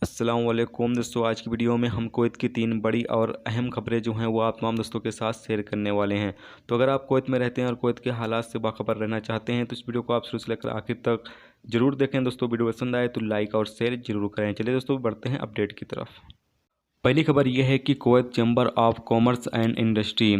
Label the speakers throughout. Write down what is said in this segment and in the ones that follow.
Speaker 1: अस्सलामुअलैकुम दोस्तों, आज की वीडियो में हम कुवैत की 3 बड़ी और अहम खबरें जो हैं वो आप तमाम दोस्तों के साथ शेयर करने वाले हैं। तो अगर आप कुवैत में रहते हैं और कुवैत के हालात से बाखबर रहना चाहते हैं तो इस वीडियो को आप शुरू से लेकर आखिर तक जरूर देखें। दोस्तों वीडियो पसंद आए तो लाइक और शेयर जरूर करें। चलिए दोस्तों बढ़ते हैं अपडेट की तरफ। पहली खबर यह है कि Kuwait chamber of commerce and industry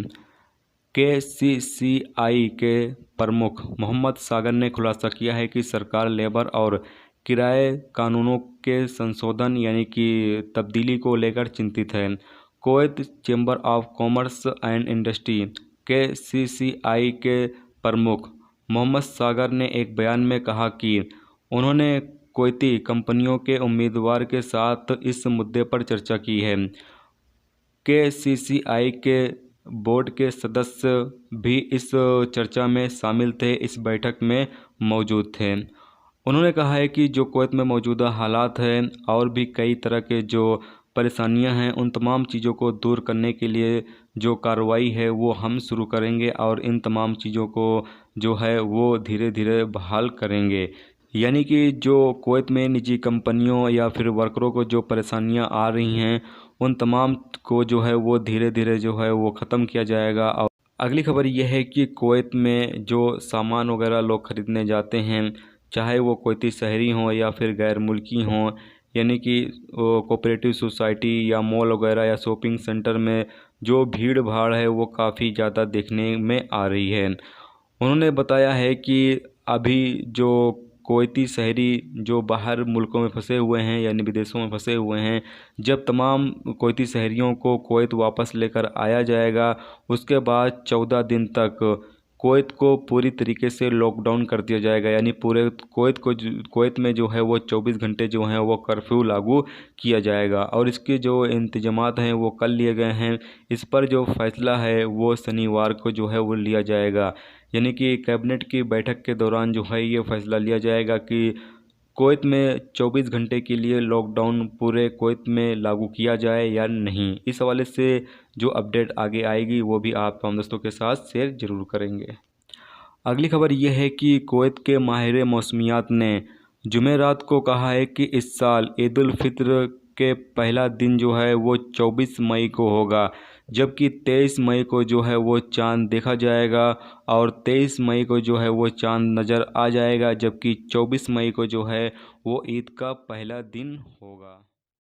Speaker 1: KCCI के प्रमुख मोहम्मद सागर ने खुलासा किया है कि सरकार लेबर और किराए कानूनों के संशोधन यानी कि तब्दीली को लेकर चिंतित है। Kuwait chamber of commerce and industry KCCI के प्रमुख मोहम्मद सागर ने एक बयान में कहा कि उन्होंने कुवैती कंपनियों के उम्मीदवार के साथ इस मुद्दे पर चर्चा की है। KCCI के बोर्ड के सदस्य भी इस चर्चा में शामिल थे, इस बैठक में मौजूद थे। उन्होंने कहा है कि जो कुवैत में मौजूदा हालात हैं और भी कई तरह के जो परेशानियां हैं, उन तमाम चीज़ों को दूर करने के लिए जो कार्रवाई है वो हम शुरू करेंगे और इन तमाम चीज़ों को जो है वो धीरे धीरे बहाल करेंगे। यानी कि जो कुवैत में निजी कंपनियों या फिर वर्करों को जो परेशानियां आ रही हैं उन तमाम को जो है वो धीरे धीरे जो है वो ख़त्म किया जाएगा। और अगली खबर यह है कि कुवैत में जो सामान वगैरह लोग ख़रीदने जाते हैं, चाहे वो कुवैती शहरी हों या फिर गैर मुल्की हों, यानी कि कोऑपरेटिव सोसाइटी या मॉल वगैरह या शॉपिंग सेंटर में जो भीड़ भाड़ है वो काफ़ी ज़्यादा देखने में आ रही है। उन्होंने बताया है कि अभी जो कुवैती शहरी जो बाहर मुल्कों में फंसे हुए हैं यानी विदेशों में फंसे हुए हैं, जब तमाम कुवैती शहरियों को कुवैत वापस लेकर आया जाएगा उसके बाद 14 दिन तक कुवैत को पूरी तरीके से लॉकडाउन कर दिया जाएगा। यानी पूरे कुवैत में जो है वो 24 घंटे जो हैं वो कर्फ्यू लागू किया जाएगा और इसके जो इंतजामात हैं वो कर लिए गए हैं। इस पर जो फैसला है वो शनिवार को जो है वो लिया जाएगा। यानी कि कैबिनेट की बैठक के दौरान जो है ये फैसला लिया जाएगा कि कुवैत में 24 घंटे के लिए लॉकडाउन पूरे कुवैत में लागू किया जाए या नहीं। इस हवाले से जो अपडेट आगे आएगी वो भी आप हम दोस्तों के साथ शेयर ज़रूर करेंगे। अगली खबर यह है कि कुवैत के माहिर मौसमियात ने जुमेरात को कहा है कि इस साल ईद उल फित्र के पहला दिन जो है वो 24 मई को होगा, जबकि 23 मई को जो है वो चांद देखा जाएगा और 23 मई को जो है वो चांद नज़र आ जाएगा, जबकि 24 मई को जो है वो ईद का पहला दिन होगा।